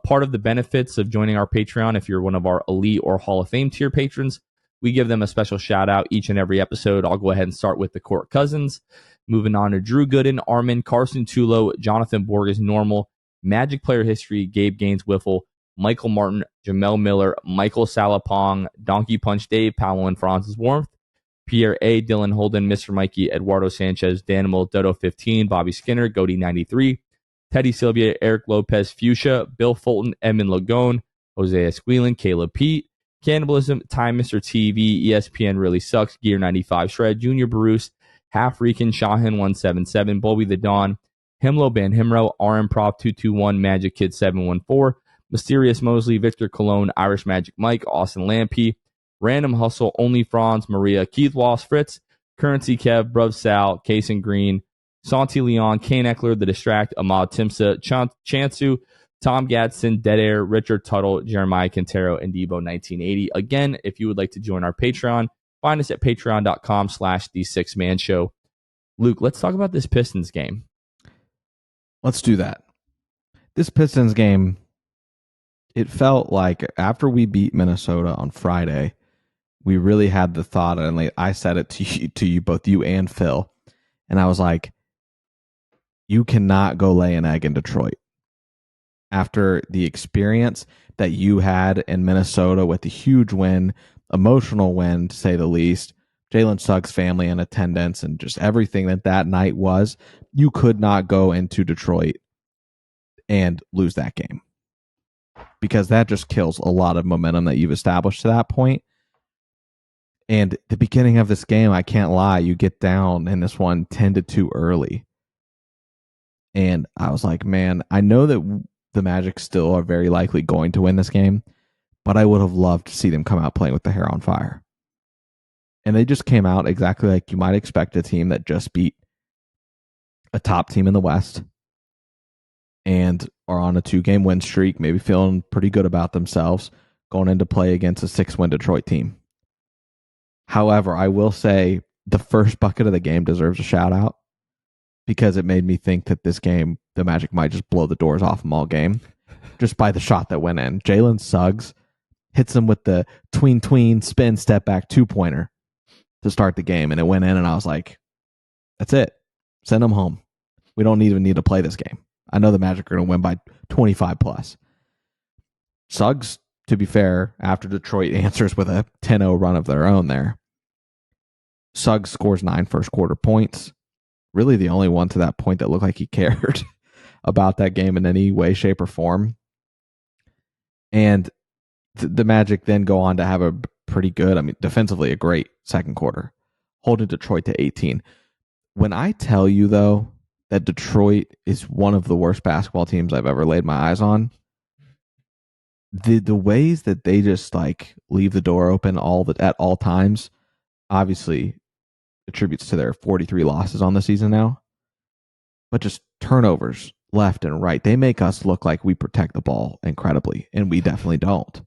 Part of the benefits of joining our Patreon, if you're one of our elite or Hall of Fame tier patrons, we give them a special shout out each and every episode. I'll go ahead and start with the Court Cousins. Moving on to Drew Gooden, Armin, Carson Tulo, Jonathan Borges, Normal, Magic Player History, Gabe Gaines Wiffle, Michael Martin, Jamel Miller, Michael Salapong, Donkey Punch Dave, Paolo and Francis Warmth, Pierre A, Dylan Holden, Mr. Mikey, Eduardo Sanchez, Danimal, Dodo 15, Bobby Skinner, Goody 93, Teddy Sylvia, Eric Lopez, Fuchsia, Bill Fulton, Edmund Lagone, Jose Esquilin, Caleb Pete, Cannibalism, Time Mr. TV, ESPN Really Sucks, Gear 95, Shred, Junior Bruce, Half Rican, Shahin 177, Bobby the Dawn, Himlo Ban Himro, RM Prop 221, Magic Kid 714, Mysterious Mosley, Victor Cologne, Irish Magic Mike, Austin Lampy, Random Hustle, Only Franz, Maria, Keith Loss, Fritz, Currency Kev, Bruv Sal, Kason Green, Santi Leon, Kane Eckler, The Distract, Ahmad Timsa, Chansu, Tom Gadsden, Dead Air, Richard Tuttle, Jeremiah Quintero, and Debo 1980. Again, if you would like to join our Patreon, find us at patreon.com/the6man-show. Luke, let's talk about this Pistons game. Let's do that. This Pistons game, it felt like after we beat Minnesota on Friday, we really had the thought, and like I said it to you, both you and Phil, and I was like, you cannot go lay an egg in Detroit. After the experience that you had in Minnesota with the huge win, emotional win to say the least, Jalen Suggs' family in attendance, and just everything that night was, you could not go into Detroit and lose that game, because that just kills a lot of momentum that you've established to that point. And the beginning of this game, I can't lie, you get down in this one 10-2 early. And I was like, man, I know that the Magic still are very likely going to win this game, but I would have loved to see them come out playing with the hair on fire. And they just came out exactly like you might expect a team that just beat a top team in the West and are on a 2-game win streak, maybe feeling pretty good about themselves going into play against a 6-win Detroit team. However, I will say the first bucket of the game deserves a shout out, because it made me think that this game, the Magic might just blow the doors off them all game just by the shot that went in. Jalen Suggs hits them with the tween spin step back 2-pointer to start the game, and it went in, and I was like, that's it. Send them home. We don't even need to play this game. I know the Magic are going to win by 25 plus. Suggs, to be fair, after Detroit answers with a 10-0 run of their own there, Suggs scores 9 first quarter points. Really the only one to that point that looked like he cared about that game in any way, shape, or form. And the Magic then go on to have a pretty good, defensively a great second quarter, holding Detroit to 18. When I tell you, though, that Detroit is one of the worst basketball teams I've ever laid my eyes on, the ways that they just like leave the door open at all times, obviously attributes to their 43 losses on the season now, but just turnovers left and right. They make us look like we protect the ball incredibly, and we definitely don't.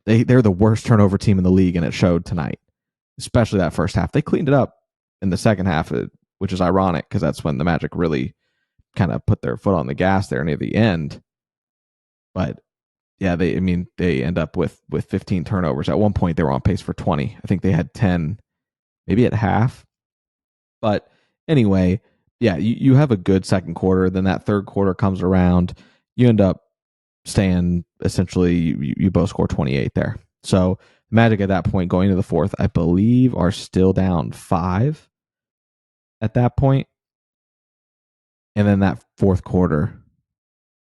They're the worst turnover team in the league, and it showed tonight, especially that first half. They cleaned it up in the second half, which is ironic because that's when the Magic really kind of put their foot on the gas there near the end. But yeah, they end up with 15 turnovers. At one point, they were on pace for 20. I think they had 10, maybe at half. But anyway, yeah, you have a good second quarter. Then that third quarter comes around. You end up staying, essentially, you both score 28 there. So Magic at that point, going to the fourth, I believe, are still down 5 at that point. And then that fourth quarter,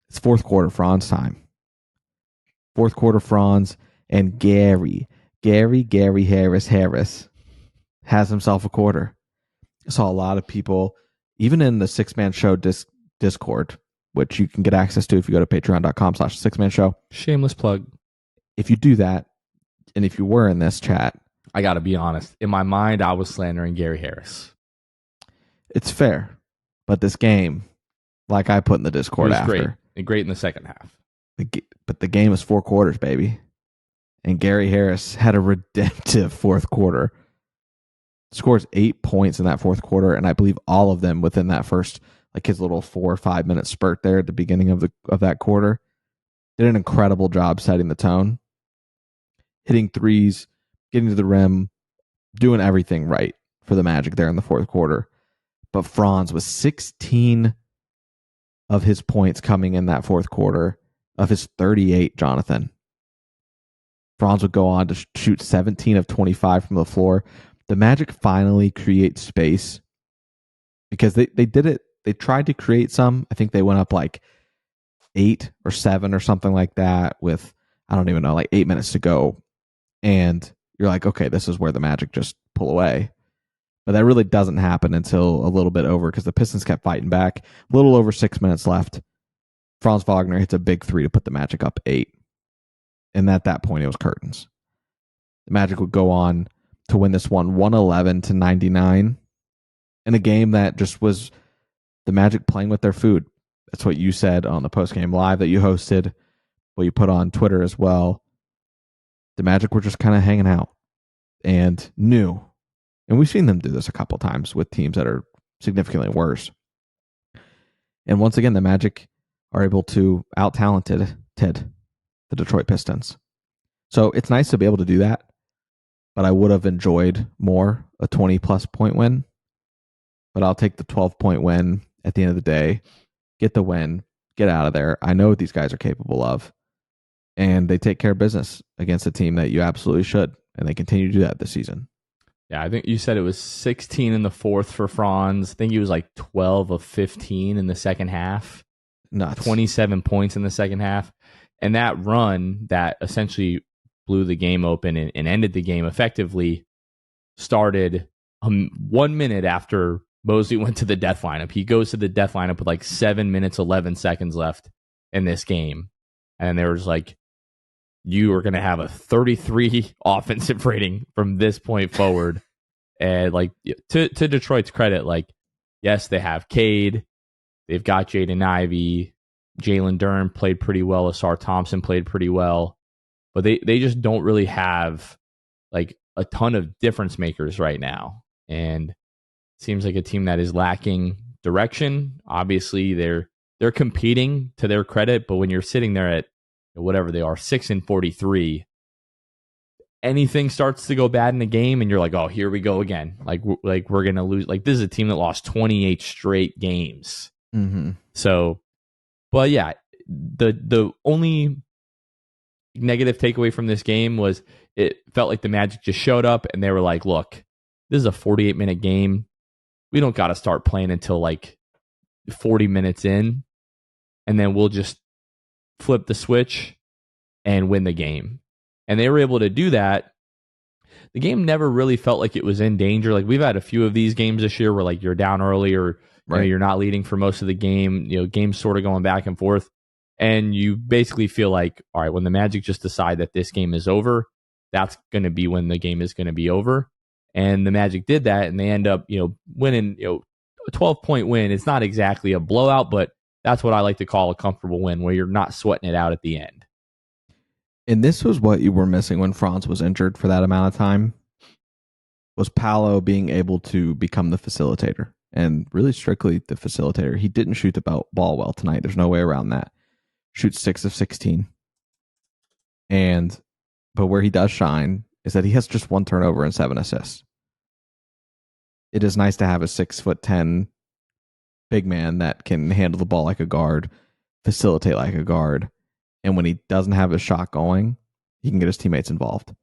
it's fourth quarter Franz time. Fourth quarter Franz, and Gary Harris has himself a quarter. I saw a lot of people, even in the Six-Man Show Discord, which you can get access to if you go to patreon.com/sixmanshow. Shameless plug. If you do that, and if you were in this chat, I got to be honest. In my mind, I was slandering Gary Harris. It's fair. But this game, like I put in the Discord after. Great in the second half. But the game is 4 quarters, baby. And Gary Harris had a redemptive fourth quarter. Scores 8 points in that fourth quarter, and I believe all of them within that first, like his little 4 or 5 minute spurt there at the beginning of that quarter. Did an incredible job setting the tone. Hitting threes, getting to the rim, doing everything right for the Magic there in the fourth quarter. But Franz was 16 of his points coming in that fourth quarter of his 38, Jonathan. Franz would go on to shoot 17 of 25 from the floor. The Magic finally create space because they did it. They tried to create some. I think they went up like 8 or 7 or something like that with, I don't even know, like 8 minutes to go. And you're like, okay, this is where the Magic just pull away. But that really doesn't happen until a little bit over because the Pistons kept fighting back. A little over 6 minutes left. Franz Wagner hits a big 3 to put the Magic up 8. And at that point, it was curtains. The Magic would go on to win this one 111-99 in a game that just was the Magic playing with their food. That's what you said on the postgame live that you hosted, what you put on Twitter as well. The Magic were just kind of hanging out and new. And we've seen them do this a couple times with teams that are significantly worse. And once again, the Magic are able to out-talented the Detroit Pistons. So it's nice to be able to do that, but I would have enjoyed more a 20-plus point win. But I'll take the 12-point win at the end of the day, get the win, get out of there. I know what these guys are capable of, and they take care of business against a team that you absolutely should, and they continue to do that this season. Yeah, I think you said it was 16 in the fourth for Franz. I think he was like 12 of 15 in the second half. Nuts. 27 points in the second half. And that run that essentially blew the game open and ended the game effectively started 1 minute after Mosley went to the death lineup. He goes to the death lineup with like 7 minutes, 11 seconds left in this game. And there was like, you are going to have a 33 offensive rating from this point forward. And like to Detroit's credit, like, yes, they have Cade. They've got Jaden Ivey. Jalen Duren played pretty well. Asar Thompson played pretty well. But they just don't really have like a ton of difference makers right now. And it seems like a team that is lacking direction. Obviously, they're competing to their credit, but when you're sitting there at whatever they are, 6-43, anything starts to go bad in the game, and you're like, oh, here we go again. Like we're gonna lose. Like this is a team that lost 28 straight games. Mm-hmm. So, but yeah, the only negative takeaway from this game was it felt like the Magic just showed up and they were like, look, this is a 48-minute game. We don't got to start playing until like 40 minutes in, and then we'll just flip the switch and win the game. And they were able to do that. The game never really felt like it was in danger. Like we've had a few of these games this year where like you're down early or you're not leading for most of the game. Games sort of going back and forth. And you basically feel like, all right, when the Magic just decide that this game is over, that's going to be when the game is going to be over. And the Magic did that, and they end up, winning, a 12-point win. It's not exactly a blowout, but that's what I like to call a comfortable win, where you're not sweating it out at the end. And this was what you were missing when Franz was injured for that amount of time, was Paolo being able to become the facilitator, and really strictly the facilitator. He didn't shoot the ball well tonight. There's no way around that. Shoots 6 of 16. But where he does shine is that he has just 1 turnover and 7 assists. It is nice to have a 6'10" big man that can handle the ball like a guard, facilitate like a guard, and when he doesn't have his shot going, he can get his teammates involved.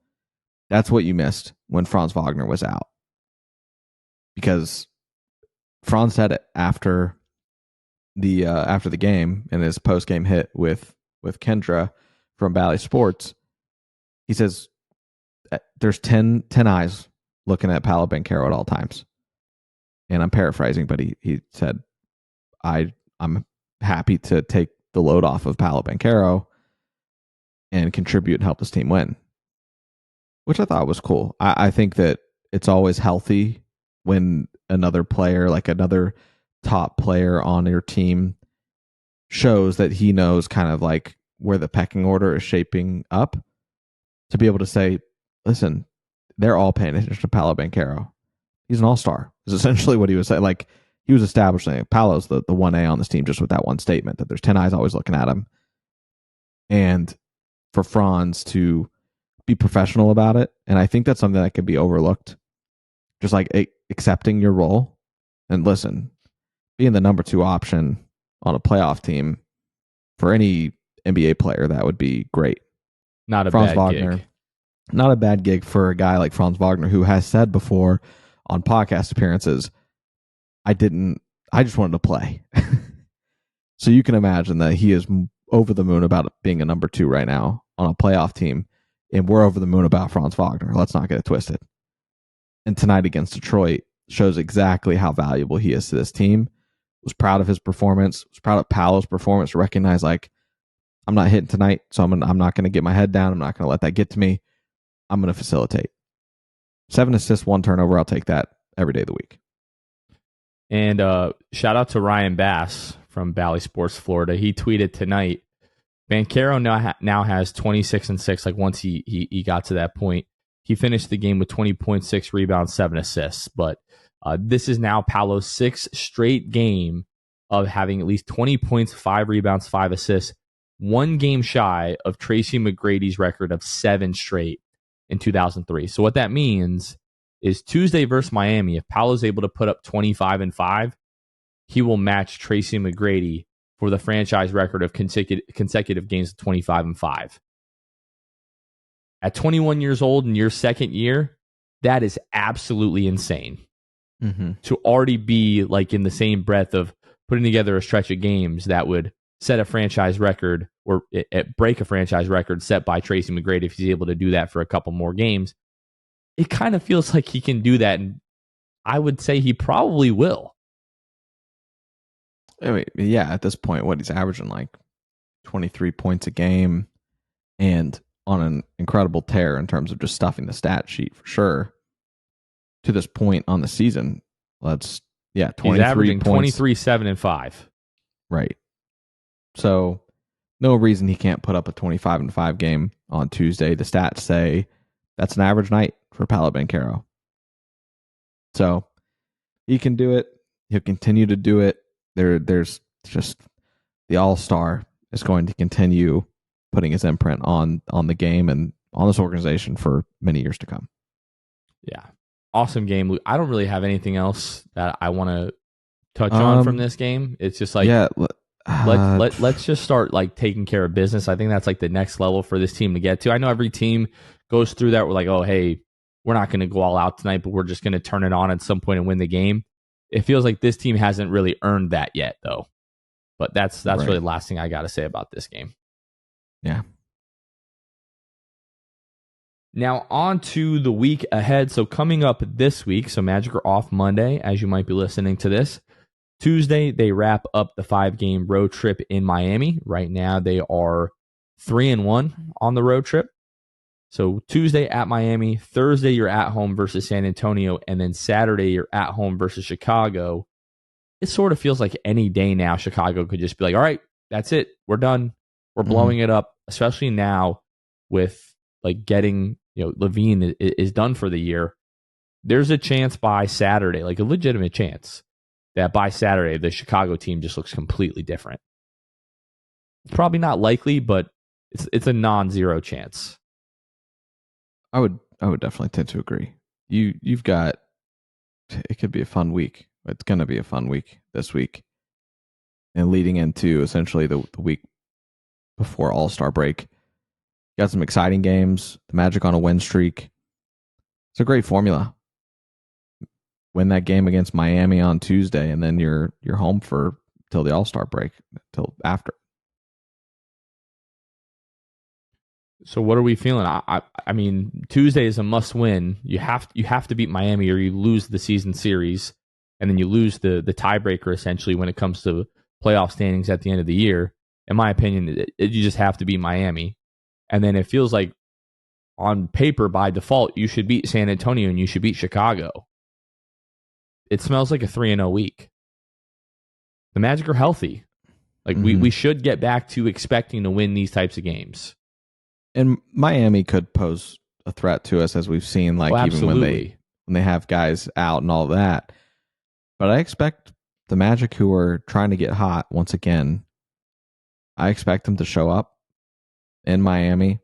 That's what you missed when Franz Wagner was out. Because Franz said it after the game in his post-game hit with Kendra from Bally Sports. He says there's 10 eyes looking at Paolo Banchero at all times. And I'm paraphrasing, but he said, I'm happy to take the load off of Paolo Banchero and contribute and help this team win, which I thought was cool. I think that it's always healthy when another player, like another top player on your team, shows that he knows kind of like where the pecking order is shaping up, to be able to say, listen, they're all paying attention to Paolo Banchero. He's an all-star, is essentially what he was saying. Like, he was establishing Paolo's the 1A on this team just with that one statement, that there's 10 eyes always looking at him. And for Franz to be professional about it, and I think that's something that could be overlooked, just like accepting your role. And listen, being the number 2 option on a playoff team for any NBA player, that would be great. Not a Franz bad Wagner, gig. Not a bad gig for a guy like Franz Wagner, who has said before on podcast appearances, I just wanted to play. So you can imagine that he is over the moon about being a number 2 right now on a playoff team, and we're over the moon about Franz Wagner. Let's not get it twisted. And tonight against Detroit shows exactly how valuable he is to this team. Was proud of his performance. Was proud of Paolo's performance. Recognize, like, I'm not hitting tonight, so I'm not going to get my head down. I'm not going to let that get to me. I'm going to facilitate. 7 assists, 1 turnover. I'll take that every day of the week. And shout out to Ryan Bass from Bally Sports Florida. He tweeted tonight, Banchero now has 26 and 6. Like once he got to that point, he finished the game with 20.6 rebounds, 7 assists. But this is now Paolo's 6th straight game of having at least 20 points, 5 rebounds, 5 assists. 1 game shy of Tracy McGrady's record of 7 straight in 2003. So what that means is Tuesday versus Miami, if Paolo's able to put up 25 and 5, he will match Tracy McGrady for the franchise record of consecutive games of 25 and 5. At 21 years old in your second year, that is absolutely insane. Mm-hmm. To already be like in the same breath of putting together a stretch of games that would set a franchise record or break a franchise record set by Tracy McGrady, if he's able to do that for a couple more games. It kind of feels like he can do that, and I would say he probably will. I mean, yeah, at this point, what he's averaging like 23 points a game and on an incredible tear in terms of just stuffing the stat sheet for sure. To this point on the season, 23 he's averaging points. 23, 7, and 5. Right. So no reason he can't put up a 25 and 5 game on Tuesday. The stats say that's an average night for Paolo Banchero. So he can do it. He'll continue to do it. There's just the all-star is going to continue putting his imprint on the game, and on this organization for many years to come. Yeah. Awesome game. I don't really have anything else that I want to touch on from this game. It's just like, yeah, let's just start like taking care of business. I think that's like the next level for this team to get to. I know every team goes through that. We're like, oh, hey, we're not going to go all out tonight, but we're just going to turn it on at some point and win the game. It feels like this team hasn't really earned that yet, though. But that's Right. really the last thing I got to say about this game. Yeah. Now, on to the week ahead. So coming up this week, so Magic are off Monday, as you might be listening to this. Tuesday, they wrap up the 5-game road trip in Miami. Right now, they are 3-1 on the road trip. So Tuesday at Miami, Thursday you're at home versus San Antonio, and then Saturday you're at home versus Chicago. It sort of feels like any day now Chicago could just be like, all right, that's it. We're done. We're blowing it up, especially now with like getting, Levine is done for the year. There's a chance by Saturday, like a legitimate chance, that by Saturday the Chicago team just looks completely different. Probably not likely, but it's a non-zero chance. I would definitely tend to agree. You've got, it could be a fun week. It's going to be a fun week this week, and leading into essentially the week before All-Star break. Got some exciting games. The Magic on a win streak. It's a great formula. Win that game against Miami on Tuesday, and then you're home for till the All-Star break, till after. So what are we feeling? I mean, Tuesday is a must-win. You have to beat Miami, or you lose the season series, and then you lose the tiebreaker essentially when it comes to playoff standings at the end of the year. In my opinion, you just have to beat Miami, and then it feels like on paper by default you should beat San Antonio and you should beat Chicago. It smells like a 3-0 week. The Magic are healthy. Like we should get back to expecting to win these types of games. And Miami could pose a threat to us, as we've seen, like even when they have guys out and all that. But I expect the Magic, who are trying to get hot once again, I expect them to show up in Miami.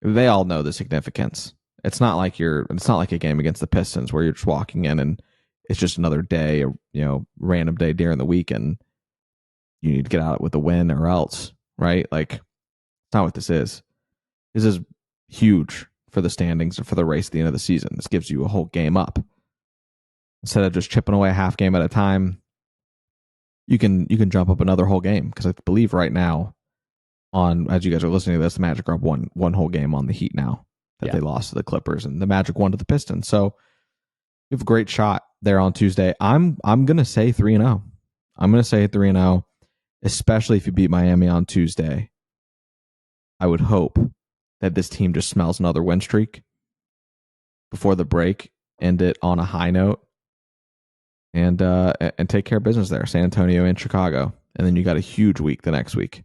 They all know the significance. It's not like a game against the Pistons where you're just walking in and it's just another day, random day during the week, and you need to get out with a win or else, right? Like, it's not what this is. This is huge for the standings and for the race at the end of the season. This gives you a whole game up. Instead of just chipping away a half game at a time, you can jump up another whole game. Because I believe right now, as you guys are listening to this, the Magic are up one whole game on the Heat now that they lost to the Clippers, and the Magic won to the Pistons. So you have a great shot there on Tuesday. I'm gonna say 3-0. I'm gonna say 3-0, especially if you beat Miami on Tuesday. I would hope that this team just smells another win streak before the break, end it on a high note, and take care of business there, San Antonio and Chicago, and then you got a huge week the next week.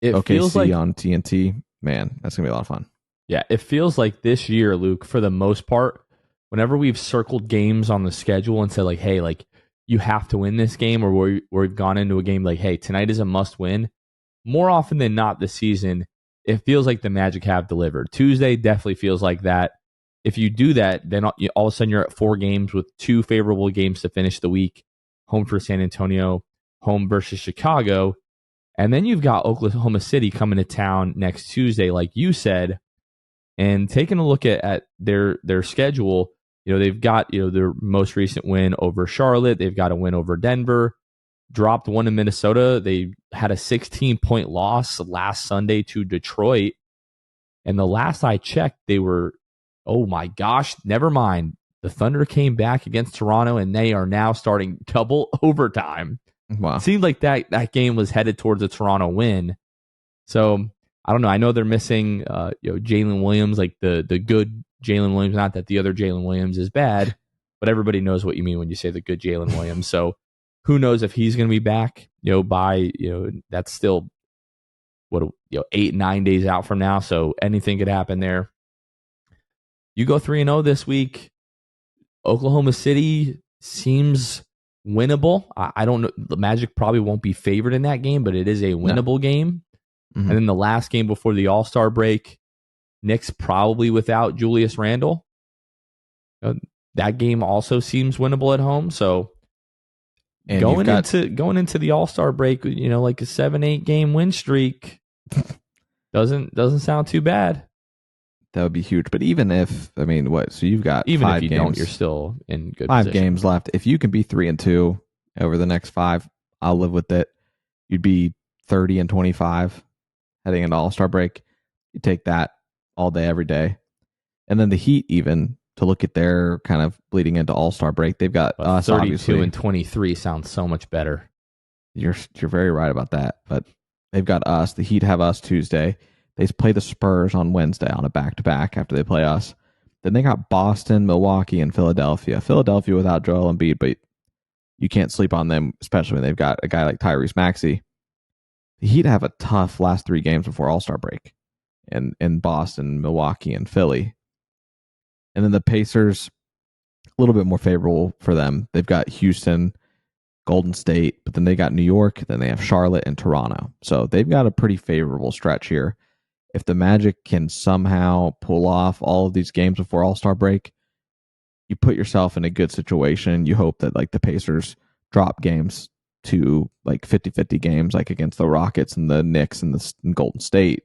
It OKC feels like on TNT, man, that's gonna be a lot of fun. Yeah, it feels like this year, Luke, for the most part, whenever we've circled games on the schedule and said like, hey, like you have to win this game, or we've gone into a game like, hey, tonight is a must win. More often than not this season, it feels like the Magic have delivered. Tuesday definitely feels like that. If you do that, then all of a sudden you're at 4 games with 2 favorable games to finish the week. Home for San Antonio, home versus Chicago. And then you've got Oklahoma City coming to town next Tuesday, like you said. And taking a look at their schedule, they've got their most recent win over Charlotte. They've got a win over Denver. Dropped one in Minnesota. They had a 16-point loss last Sunday to Detroit. And the last I checked, they were, oh my gosh, never mind. The Thunder came back against Toronto, and they are now starting double overtime. Wow. It seemed like that game was headed towards a Toronto win. So, I don't know. I know they're missing Jalen Williams, like the good Jalen Williams. Not that the other Jalen Williams is bad, but everybody knows what you mean when you say the good Jalen Williams. So, who knows if he's going to be back, by, that's still 8-9 days out from now. So anything could happen there. You go 3-0 this week. Oklahoma City seems winnable. I don't know. The Magic probably won't be favored in that game, but it is a winnable game. Mm-hmm. And then the last game before the All-Star break, Knicks probably without Julius Randle. That game also seems winnable at home. So And going into the All-Star break, like a 7-8 game win streak doesn't sound too bad. That would be huge. But even if, so you've got even 5 if you games, don't, you're still in good 5 position. games left. If you can be 3-2 over the next 5, I'll live with it. You'd be 30-25 heading into All-Star break. You take that all day, every day. And then the Heat, even to look at their kind of bleeding into All-Star break, they've got us 32-23 sounds so much better. You're very right about that. But they've got us. The Heat have us Tuesday. They play the Spurs on Wednesday on a back-to-back after they play us. Then they got Boston, Milwaukee, and Philadelphia. Philadelphia without Joel Embiid, but you can't sleep on them, especially when they've got a guy like Tyrese Maxey. The Heat have a tough last 3 games before All-Star break in Boston, Milwaukee, and Philly. And then the Pacers, a little bit more favorable for them. They've got Houston, Golden State, but then they got New York, then they have Charlotte and Toronto. So they've got a pretty favorable stretch here. If the Magic can somehow pull off all of these games before All-Star break, you put yourself in a good situation. You hope that like the Pacers drop games to like 50-50 games, like against the Rockets and the Knicks and the Golden State,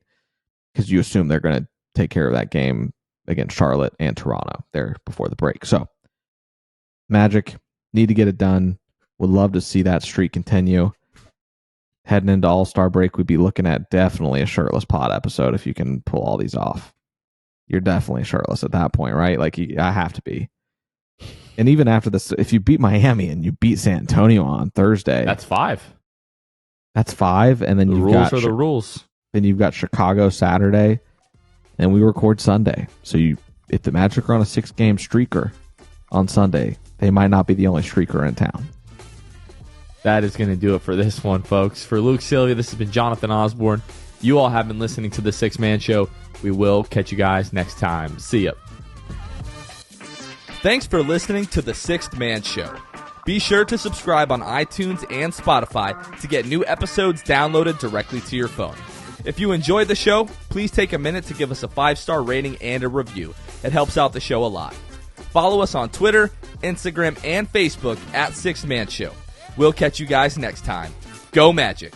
because you assume they're going to take care of that game against Charlotte and Toronto there before the break. So Magic need to get it done. Would love to see that streak continue. Heading into All-Star break, we'd be looking at definitely a shirtless pod episode if you can pull all these off. You're definitely shirtless at that point, right? Like, I have to be. And even after this, if you beat Miami and you beat San Antonio on Thursday, that's 5. That's 5, and then the rules are the rules. Then you've got Chicago Saturday, and we record Sunday. So if the Magic are on a 6-game streaker on Sunday, they might not be the only streaker in town. That is going to do it for this one, folks. For Luke Sylvia, this has been Jonathan Osborne. You all have been listening to The Sixth Man Show. We will catch you guys next time. See ya. Thanks for listening to The Sixth Man Show. Be sure to subscribe on iTunes and Spotify to get new episodes downloaded directly to your phone. If you enjoyed the show, please take a minute to give us a 5-star rating and a review. It helps out the show a lot. Follow us on Twitter, Instagram, and Facebook at Sixth Man Show. We'll catch you guys next time. Go Magic!